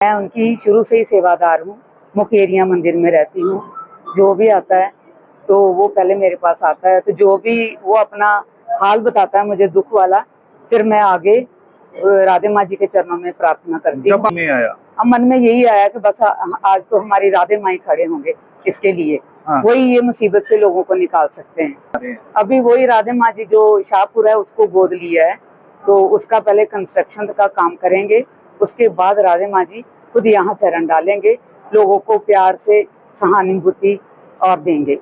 मैं उनकी शुरू से ही सेवादार हूँ। मुकेरिया मंदिर में रहती हूँ। जो भी आता है तो वो पहले मेरे पास आता है, तो जो भी वो अपना हाल बताता है मुझे दुख वाला, फिर मैं आगे राधे माँ जी के चरणों में प्रार्थना करती हूँ। नहीं आया, अब मन में यही आया कि बस आज तो हमारी राधे माँ ही खड़े होंगे इसके लिए। हाँ। वही ये मुसीबत से लोगों को निकाल सकते हैं। अभी वही राधे माँ जी जो शाहपुर है उसको गोद लिया है, तो उसका पहले कंस्ट्रक्शन का काम करेंगे, उसके बाद राधे माँ जी खुद यहाँ चरण डालेंगे, लोगों को प्यार से सहानुभूति और देंगे।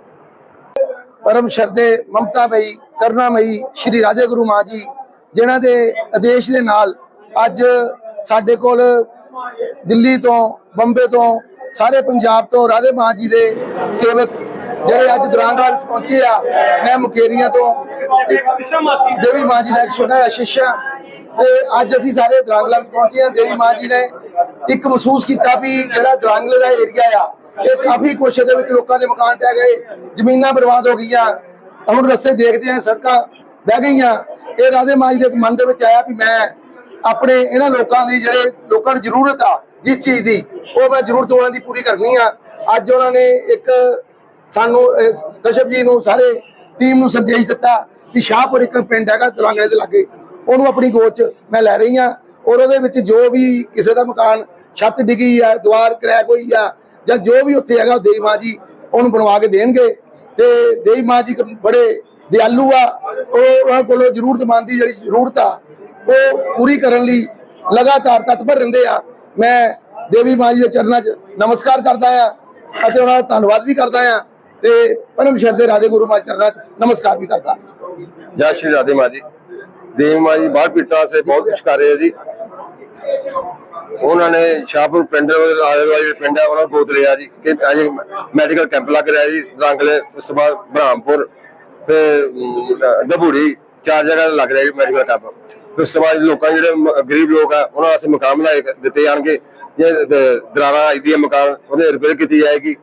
परम श्रद्धे ममता मई करुणामयी श्री राधे गुरु माँ जी जिन्हां दे आदेश दे नाल अज साडे कोल दिल्ली तो बंबे तो सारे पंजाब तो राधे माँ जी दे सेवक ਜਿਹੜੇ ਅੱਜ ਦਰਾਂਗਲਾ ਵਿੱਚ ਪਹੁੰਚੇ ਆ। मैं मुकेरिया तो देवी माँ जी का एक छोटा जिहा शिष्य ते अज असीं सारे दरांगला ਵਿੱਚ पहुंचे हैं। देवी माँ जी ने एक महसूस किया भी ਜਿਹੜਾ दरांगले का एरिया आ ये काफी कुछ ਇਹਦੇ ਵਿੱਚ ਲੋਕਾਂ ਦੇ ਮਕਾਨ ਟਹਿ ਗਏ, ਜ਼ਮੀਨਾਂ ਬਰਬਾਦ ਹੋ ਗਈਆਂ। ਹੁਣ ਰਸਤੇ देखते हैं सड़ਕਾਂ बह गई। ये राधे माँ जी के मन के आया भी मैं अपने इन्होंने लोगों की जो लोगों की जरूरत आ जिस चीज़ की वो मैं जरूरत उन्होंने पूरी करनी आ। अज उन्होंने एक सानू कश्यप जी नूं सारे टीम नूं संदेश दिता कि शाहपुर एक पिंड है दरांगले के लागे, उन्होंने अपनी गोद च मैं लै रही हाँ। और वो जो भी किसी का मकान छत डिगी है, द्वार क्रैक हुई है या जो भी उत्थे है देवी माँ जी उन्होंने बनवा के देंगे। तो देवी माँ जी बड़े दयालु आ, उन्होंने को जरूरतमंद की जी जरूरत आ वो पूरी करने लई लगातार तत्पर रहिंदे आ। मैं देवी माँ जी के चरणों च नमस्कार करता हाँ और उन्होंने धन्यवाद भी करता हाँ ते परम श्रद्धे राधे गुरु माँ चरणों च नमस्कार भी करता। जय श्री राधे माँ जी। देवी माँ जी बाढ़ पीड़िता से बहुत कुछ कर रहे हैं जी। उन्होंने शाहपुर पिंड पिंड है उन्होंने गोद लिया जी कि अज मैडिकल कैंप लग रहा है जी दरांगले, उस बाद ब्रह्मपुर फिर दबूड़ी 4 जगह लग रहा है मैडिकल कैंप। उस बाद लोगों जो गरीब लोग है उन्होंने मकान बनाए दिते जाएंगे, दरारा आई दी मकान उन्हें रिपेयर की जाएगी।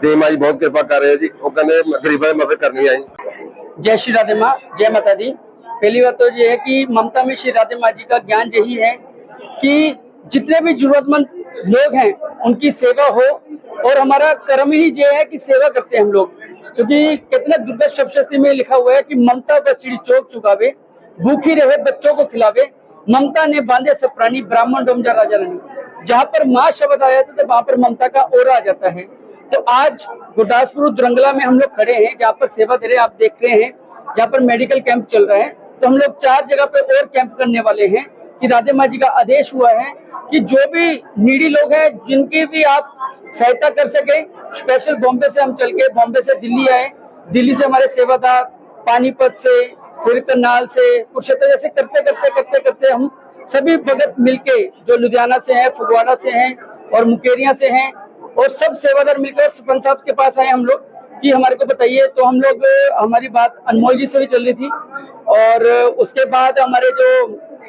देवी माँ जी बहुत कृपा कर रहे हैं जी, वो कहते गरीबों की मदद करनी है जी। जय श्री राधे माँ, जय माता दी। पहली बात तो ये है कि ममता में श्री राधे माँ जी का ज्ञान यही है कि जितने भी जरूरतमंद लोग हैं उनकी सेवा हो, और हमारा कर्म ही ये है कि सेवा करते हैं हम लोग। क्योंकि कितने दुर्गा शब्द में लिखा हुआ है कि ममता बछड़ी चौक चुकावे, भूखी रहे बच्चों को खिलावे, ममता ने बांधे सब प्राणी, ब्राह्मण डोमजा राजा रानी। जहाँ पर माँ शब्द आ जाता है तो वहां पर ममता का ओरा आ जाता है। तो आज गुरदासपुर दरंगला में हम लोग खड़े हैं जहाँ पर सेवा दे रहे हैं, आप देख रहे हैं जहाँ पर मेडिकल कैंप चल रहा है। तो हम लोग 4 जगह पे और कैंप करने वाले हैं कि राधे माँ जी का आदेश हुआ है कि जो भी नीडी लोग हैं जिनकी भी आप सहायता कर सके। स्पेशल बॉम्बे से हम चल के बॉम्बे से दिल्ली आए, दिल्ली से हमारे सेवादार पानीपत से फिर करनाल से कुरुक्षेत्र जैसे करते करते करते करते हम सभी भगत मिलके जो लुधियाना से हैं, फगवाड़ा से हैं और मुकेरिया से हैं और सब सेवादार मिलकर सरपंच साहब के पास आए हम लोग कि हमारे को बताइए। तो हम लोग हमारी बात अनमोल जी से भी चल रही थी और उसके बाद हमारे जो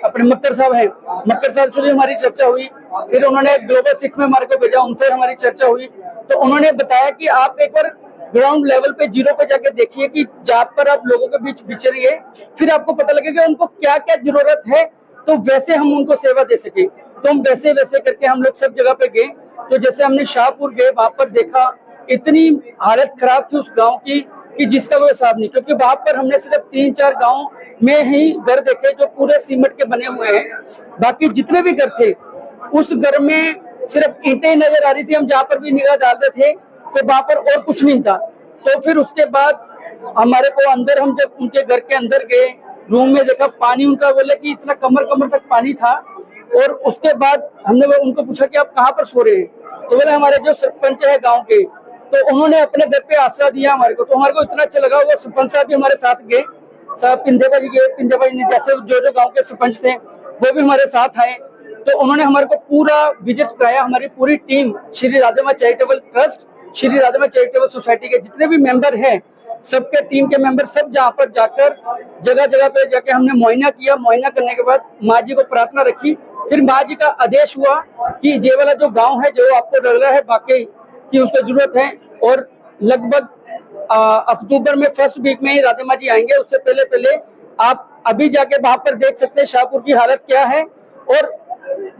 अपने मक्कर साहब हैं, मक्कर साहब से भी हमारी चर्चा हुई। फिर उन्होंने ग्लोबल सिख में हमारे को भेजा, उनसे हमारी चर्चा हुई। तो उन्होंने बताया कि आप एक बार ग्राउंड लेवल पे जीरो पे जाके देखिए कि जहाँ पर आप लोगों के बीच बिचरिए, फिर आपको पता लगेगा उनको क्या क्या जरूरत है, तो वैसे हम उनको सेवा दे सके। तो हम वैसे वैसे करके हम लोग सब जगह पे गए। तो जैसे हमने शाहपुर गए, वहां पर देखा इतनी हालत खराब थी उस गांव की कि जिसका कोई हिसाब नहीं। क्योंकि वहां पर हमने सिर्फ 3-4 गांव में ही घर देखे जो पूरे सीमेंट के बने हुए हैं, बाकी जितने भी घर थे उस घर में सिर्फ ईंटें नजर आ रही थी। हम जहाँ पर भी निगाह डालते थे तो वहां पर और कुछ नहीं था। तो फिर उसके बाद हमारे को अंदर, हम जब उनके घर के अंदर गए, रूम में देखा पानी उनका बोले कि इतना कमर कमर तक पानी था। और उसके बाद हमने उनको पूछा कि आप कहाँ पर सो रहे हैं, तो बोले हमारे जो सरपंच है गांव के, तो उन्होंने अपने घर पे आसरा दिया हमारे को। तो हमारे को इतना अच्छा लगा। वो सरपंच साहब भी हमारे साथ गए, सब पिंदेबा जी गए, पिंदेबा जी ने जैसे जो गांव के सरपंच थे वो भी हमारे साथ आए। तो उन्होंने हमारे को पूरा विजिट कराया। हमारी पूरी टीम श्री राधे माँ चैरिटेबल ट्रस्ट, श्री राधे माँ चैरिटेबल सोसाइटी के जितने भी मेंबर हैं, सबके टीम के मेंबर सब जहाँ पर जाकर जगह जगह पे जाके हमने मुआयना किया। मुआयना करने के बाद माँ जी को प्रार्थना रखी। फिर माँ जी का आदेश हुआ कि ये वाला जो गांव है जो आपको लग रहा है वाकई कि उसको जरूरत है, और लगभग अक्टूबर में फर्स्ट वीक में ही राधे माँ जी आएंगे। उससे पहले पहले आप अभी जाके वहां पर देख सकते हैं शाहपुर की हालत क्या है। और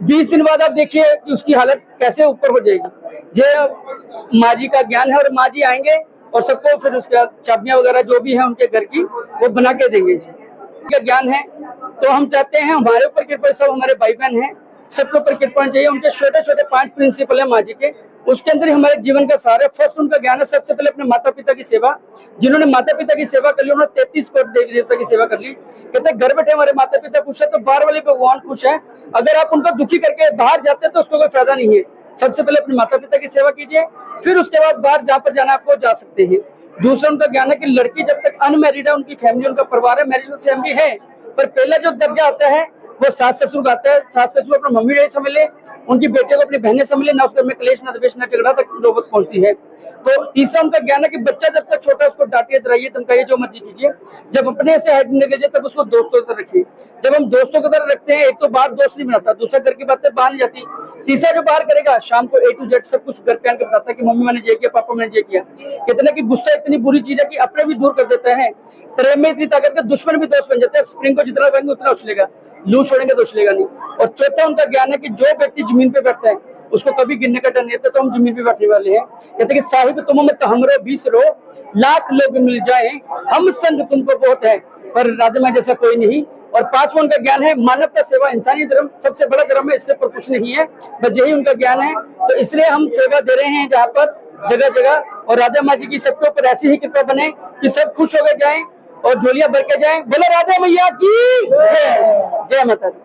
20 दिन बाद आप देखिए कि उसकी हालत कैसे ऊपर हो जाएगी। ये माँ जी का ज्ञान है और माँ जी आएंगे और सबको फिर उसके चाबियां वगैरह जो भी है उनके घर की वो बना के देंगे जी। का ज्ञान है तो हम चाहते हैं हमारे ऊपर कृपा, सब हमारे भाई बहन हैं, सबके ऊपर कृपा चाहिए। उनके छोटे छोटे 5 प्रिंसिपल है माँ जी के, उसके अंदर ही हमारे जीवन का सारा। फर्स्ट उनका ज्ञान है सबसे पहले अपने माता पिता की सेवा। जिन्होंने माता पिता की सेवा कर ली उन्होंने 33 करोड़ देवी देवता की सेवा कर ली। कहते हैं घर बैठे हमारे माता पिता खुश है तो बाहर वाले भगवान खुश है। अगर आप उनको दुखी करके बाहर जाते हैं तो उसको कोई फायदा नहीं है। सबसे पहले अपने माता पिता की सेवा कीजिए, फिर उसके बाद बाहर जहाँ पर जाना आपको जा सकते हैं। दूसरा उनका ज्ञान है कि लड़की जब तक अनमैरिड है, उनकी फैमिली उनका परिवार है, मैरिज फैमिली है, पर पहला जो दर्जा आता है वो सास ससुर का आता है। सास ससुर अपना मम्मी डैडी समझ ले, उनकी बेटियों को अपनी बहनें समझ ले, ना उसके में क्लेश ना द्वेष ना झगड़ा तक नौबत पहुंचती है। तो तीसरा उनका ज्ञान है कि बच्चा जब तक छोटा है उसको डांटिए डराइए धमकाइए जो मर्जी कीजिए, जब अपने से हट निकलिए तब उसको दोस्तों की तरह रखिए। जब हम दोस्तों की तरह रखते हैं, एक तो बाहर दोस्त नहीं बनाता, दूसरा घर की बातें बाहर नहीं जाती, तीसरा जो बाहर करेगा शाम को A to Z सब कुछ घर पे आकर बताता है कि मम्मी मैंने ये किया, पापा मैंने ये किया। कहते हैं कि गुस्सा इतनी बुरी चीज है कि अपने भी दूर कर देता है, प्रेम में इतनी ताकत के दुश्मन भी दोस्त बन जाते हैं। स्प्रिंग को जितना लगाएंगे उतना उछलेगा, लू छोड़ेंगे तो उछलेगा नहीं। और चौथा उनका ज्ञान है कि जो व्यक्ति जमीन पे बैठता है उसको कभी गिरने का डर नहीं रहता, तो हम जमीन पे बैठने वाले हैं। कहते हैं कि साहिब तुम में तो हमरो 20 रो, लाख लोग मिल जाए हम संग तुमको बहुत है, पर राधे माँ जैसा कोई नहीं। और पांचवा उनका ज्ञान है मानवता सेवा, इंसानी धर्म सबसे बड़ा धर्म है, इससे पर कुछ नहीं है, बस यही उनका ज्ञान है। तो इसलिए हम सेवा दे रहे हैं जहाँ पर जगह जगह, और राधा माँ जी की सबके ऊपर ऐसी ही कृपा बने कि सब खुश हो गए जाएं और झोलियां भर के जाएं। बोलो राधा मैया की जय माता दी।